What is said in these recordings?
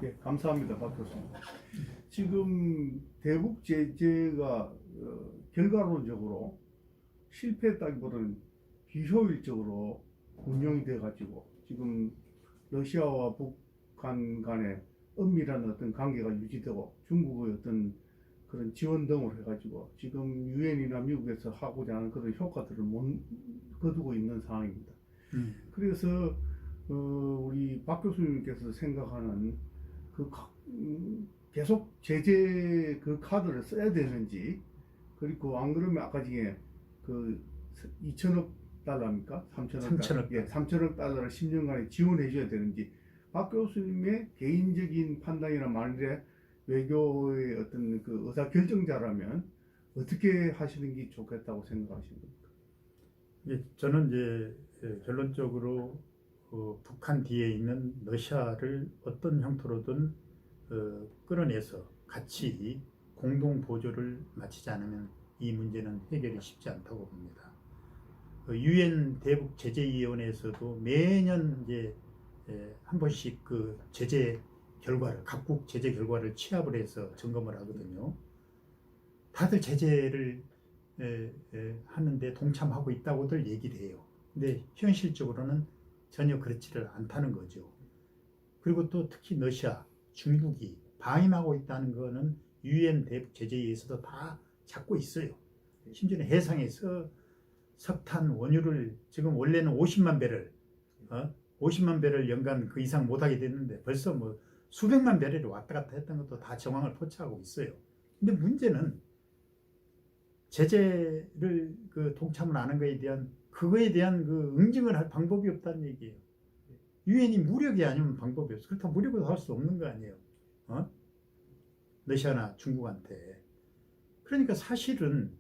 예, 감사합니다, 박 교수님. 지금 대북 제재가 결과론적으로 실패했다기보다는 비효율적으로 운영이 돼가지고 지금 러시아와 북한 간에 은밀한 어떤 관계가 유지되고 중국의 어떤 그런 지원 등을 해가지고 지금 유엔이나 미국에서 하고자 하는 그런 효과들을 못 거두고 있는 상황입니다. 그래서 우리 박 교수님께서 생각하는 계속 제재 그 카드를 써야 되는지, 그리고 안 그러면 아까 중에 그 2천억 달러입니까? 3천억 달러. 예, 3천억 달러를 10년간에 지원해 줘야 되는지, 박 교수님의 개인적인 판단이나 말에 외교의 어떤 그 의사 결정자라면 어떻게 하시는 게 좋겠다고 생각하십니까? 예, 저는 이제 결론적으로 북한 뒤에 있는 러시아를 어떤 형태로든 끌어내서 같이 공동 보조를 마치지 않으면 이 문제는 해결이 쉽지 않다고 봅니다. 유엔 대북 제재위원회에서도 매년 이제 한 번씩 그 제재 결과를, 각국 제재 결과를 취합을 해서 점검을 하거든요. 다들 제재를 하는데 동참하고 있다고들 얘기를 해요. 근데 현실적으로는 전혀 그렇지를 않다는 거죠. 그리고 또 특히 러시아, 중국이 방임하고 있다는 거는 유엔 대북 제재위에서도 다 잡고 있어요. 심지어는 해상에서 석탄 원유를 지금 원래는 50만 배럴, 50만 배럴 연간 그 이상 못하게 됐는데 벌써 뭐 수백만 배럴이 왔다 갔다 했던 것도 다 정황을 포착하고 있어요. 근데 문제는 제재를 그 동참을 안 한 거에 대한 그거에 대한 그 응징을 할 방법이 없다는 얘기예요. 유엔이 무력이 아니면 방법이 없어. 그렇다고 무력으로 할 수 없는 거 아니에요. 러시아나 중국한테. 그러니까 사실은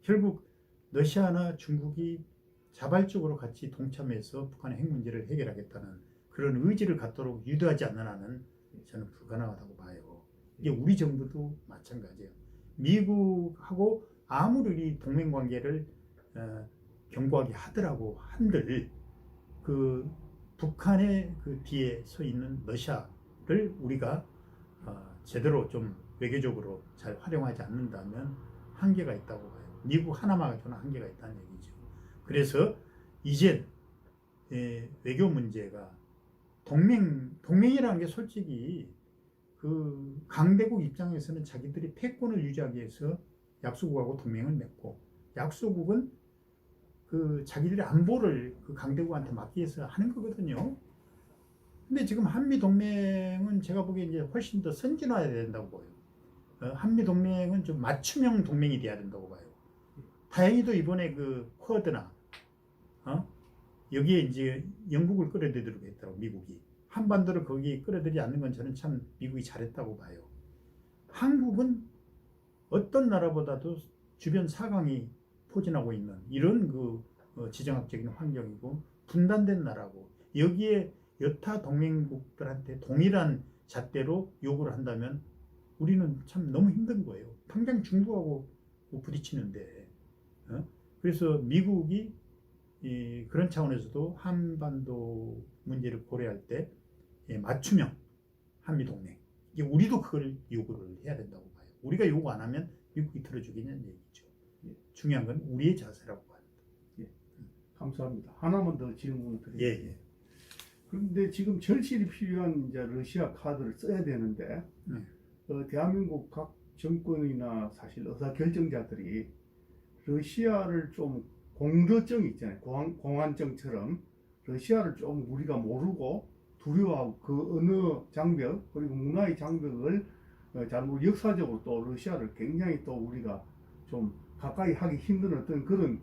결국 러시아나 중국이 자발적으로 같이 동참해서 북한의 핵 문제를 해결하겠다는 그런 의지를 갖도록 유도하지 않는 한은 저는 불가능하다고 봐요. 이게 우리 정부도 마찬가지예요. 미국하고 아무리 이 동맹 관계를 견고하게 하더라고 한들 그 북한의 그 뒤에 서 있는 러시아를 우리가 제대로 좀 외교적으로 잘 활용하지 않는다면 한계가 있다고 봐요. 미국 하나만 가지고는 한계가 있다는 얘기죠. 그래서 이제 외교 문제가 동맹이라는 게 솔직히 그 강대국 입장에서는 자기들이 패권을 유지하기 위해서 약소국하고 동맹을 맺고, 약소국은 그 자기들의 안보를 그 강대국한테 맡기 위해서 하는 거거든요. 근데 지금 한미 동맹은 제가 보기에 이제 훨씬 더 선진화해야 된다고 보여요. 한미 동맹은 좀 맞춤형 동맹이 돼야 된다고 봐요. 다행히도 이번에 그 쿼드나 여기에 이제 영국을 끌어들이려고 했더라고, 미국이. 한반도를 거기 끌어들이지 않는 건 저는 참 미국이 잘했다고 봐요. 한국은 어떤 나라보다도 주변 사강이 포진하고 있는 이런 그 지정학적인 환경이고 분단된 나라고, 여기에 여타 동맹국들한테 동일한 잣대로 요구를 한다면 우리는 참 너무 힘든 거예요. 당장 중국하고 부딪히는데. 그래서 미국이 그런 차원에서도 한반도 문제를 고려할 때 맞춤형 한미동맹, 이게 우리도 그걸 요구를 해야 된다고 봐요. 우리가 요구 안 하면 미국이 들어주겠냐는 얘기죠. 중요한 건 우리의 자세라고 봐요. 감사합니다. 하나만 더 질문을 드리겠습니다. 예. 그런데 지금 절실히 필요한 이제 러시아 카드를 써야 되는데 대한민국 각 정권이나 사실 의사 결정자들이 러시아를 좀 공러증이 있잖아요. 공안증처럼 러시아를 좀 우리가 모르고 두려워하고 그 어느 장벽 그리고 문화의 장벽을 잘못 역사적으로 또 러시아를 굉장히 또 우리가 좀 가까이 하기 힘든 어떤 그런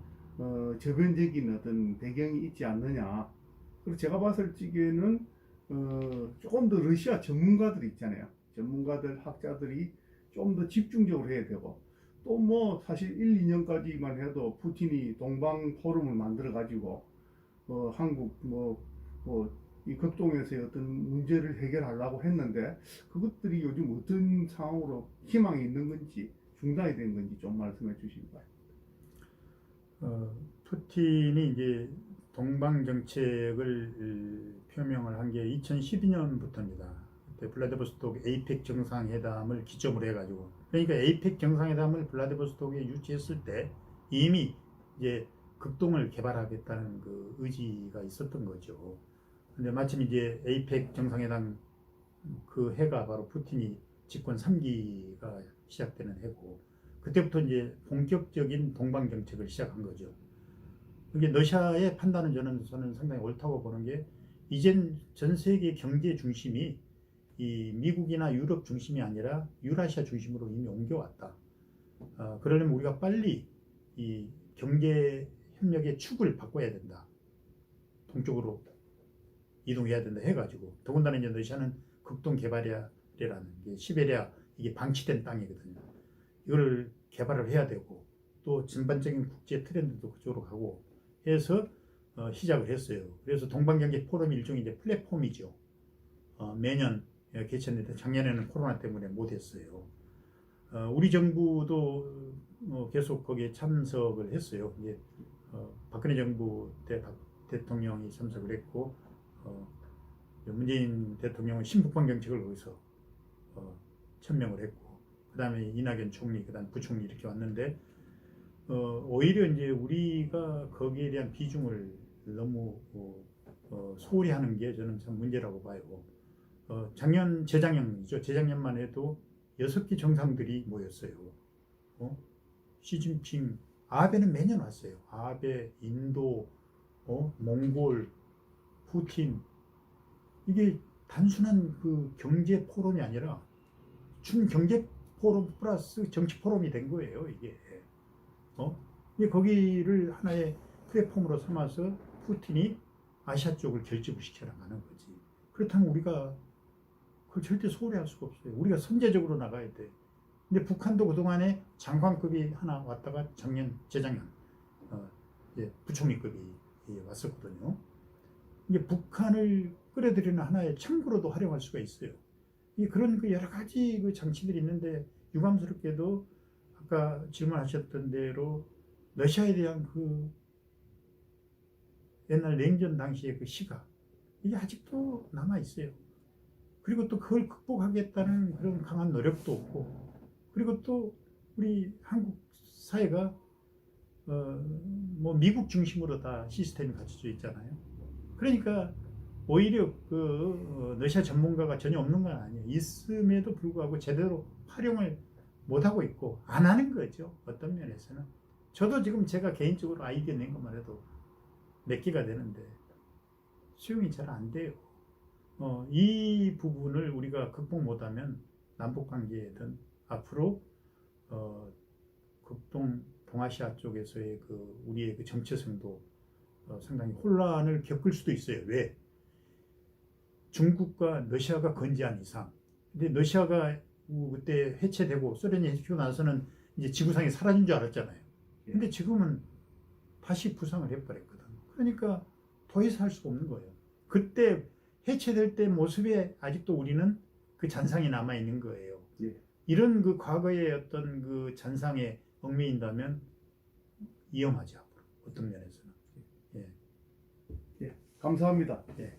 저변적인 어떤 배경이 있지 않느냐. 그리고 제가 봤을 적에는 조금 더 러시아 전문가들이 있잖아요. 전문가들, 학자들이 좀 더 집중적으로 해야 되고, 또 뭐 사실 1, 2년까지만 해도 푸틴이 동방 포럼을 만들어 가지고 한국 이 극동에서의 어떤 문제를 해결하려고 했는데 그것들이 요즘 어떤 상황으로 희망이 있는 건지 중단이 된 건지 좀 말씀해 주시기 바랍니다. 푸틴이 이제 동방 정책을 표명을 한 게 2012년부터입니다. 블라디보스토크 에이펙 정상회담을 기점으로 해가지고, 그러니까 에이펙 정상회담을 블라디보스토크에 유치했을 때 이미 이제 극동을 개발하겠다는 그 의지가 있었던 거죠. 근데 마침 이제 에이펙 정상회담 그 해가 바로 푸틴이 집권 3기가 시작되는 해고, 그때부터 이제 본격적인 동방 정책을 시작한 거죠. 이게 러시아의 판단은 저는 상당히 옳다고 보는 게, 이젠 전 세계 경제 중심이 이 미국이나 유럽 중심이 아니라 유라시아 중심으로 이미 옮겨왔다. 그러려면 우리가 빨리 이 경제 협력의 축을 바꿔야 된다. 동쪽으로 이동해야 된다 해가지고, 더군다나 이제 러시아는 극동 개발이라는 게 시베리아 이게 방치된 땅이거든요. 이걸 개발을 해야 되고, 또 전반적인 국제 트렌드도 그쪽으로 가고 해서 시작을 했어요. 그래서 동방경제 포럼이 일종의 이제 플랫폼이죠. 매년 개최했는데 작년에는 코로나 때문에 못했어요. 우리 정부도 계속 거기에 참석을 했어요. 이제 박근혜 정부 때 박 대통령이 참석을 했고, 문재인 대통령은 신북방 정책을 거기서 천명을 했고, 그 다음에 이낙연 총리, 그 다음 부총리 이렇게 왔는데, 오히려 이제 우리가 거기에 대한 비중을 너무 소홀히 하는 게 저는 참 문제라고 봐요. 재작년이죠. 재작년만 해도 6개 정상들이 모였어요. 시진핑, 아베는 매년 왔어요. 아베, 인도, 몽골, 푸틴. 이게 단순한 그 경제 포럼이 아니라 준 경제 포럼 플러스 정치 포럼이 된 거예요, 이게. 이게 거기를 하나의 플랫폼으로 삼아서 푸틴이 아시아 쪽을 결집을 시켜 나가는 거지. 그렇다면 우리가 그걸 절대 소홀히 할 수가 없어요. 우리가 선제적으로 나가야 돼. 근데 북한도 그동안에 장관급이 하나 왔다가 재작년 부총리급이 왔었거든요. 이게 북한을 끌어들이는 하나의 창구로도 활용할 수가 있어요. 그런 그 여러 가지 그 장치들이 있는데, 유감스럽게도 아까 질문하셨던 대로 러시아에 대한 그 옛날 냉전 당시의 그 시각, 이게 아직도 남아 있어요. 그리고 또 그걸 극복하겠다는 그런 강한 노력도 없고, 그리고 또 우리 한국 사회가 뭐 미국 중심으로 다 시스템이 갖춰져 있잖아요. 그러니까 오히려 그 러시아 전문가가 전혀 없는 건 아니에요. 있음에도 불구하고 제대로 활용을 못 하고 있고 안 하는 거죠. 어떤 면에서는. 저도 지금 제가 개인적으로 아이디어 낸 것만 해도 몇 개가 되는데 수용이 잘 안 돼요. 이 부분을 우리가 극복 못하면 남북 관계든 앞으로 극동 동아시아 쪽에서의 그 우리의 그 정체성도 상당히 혼란을 겪을 수도 있어요. 왜? 중국과 러시아가 건재한 이상. 근데 러시아가 그때 해체되고 소련이 해체되고 나서는 이제 지구상에 사라진 줄 알았잖아요. 근데 지금은 다시 부상을 해버렸거든. 그러니까 더 이상 할 수가 없는 거예요. 그때 해체될 때 모습에 아직도 우리는 그 잔상이 남아 있는 거예요. 이런 그 과거의 어떤 그 잔상에 얽매인다면 위험하지, 앞으로 어떤 면에서는. 감사합니다. 예.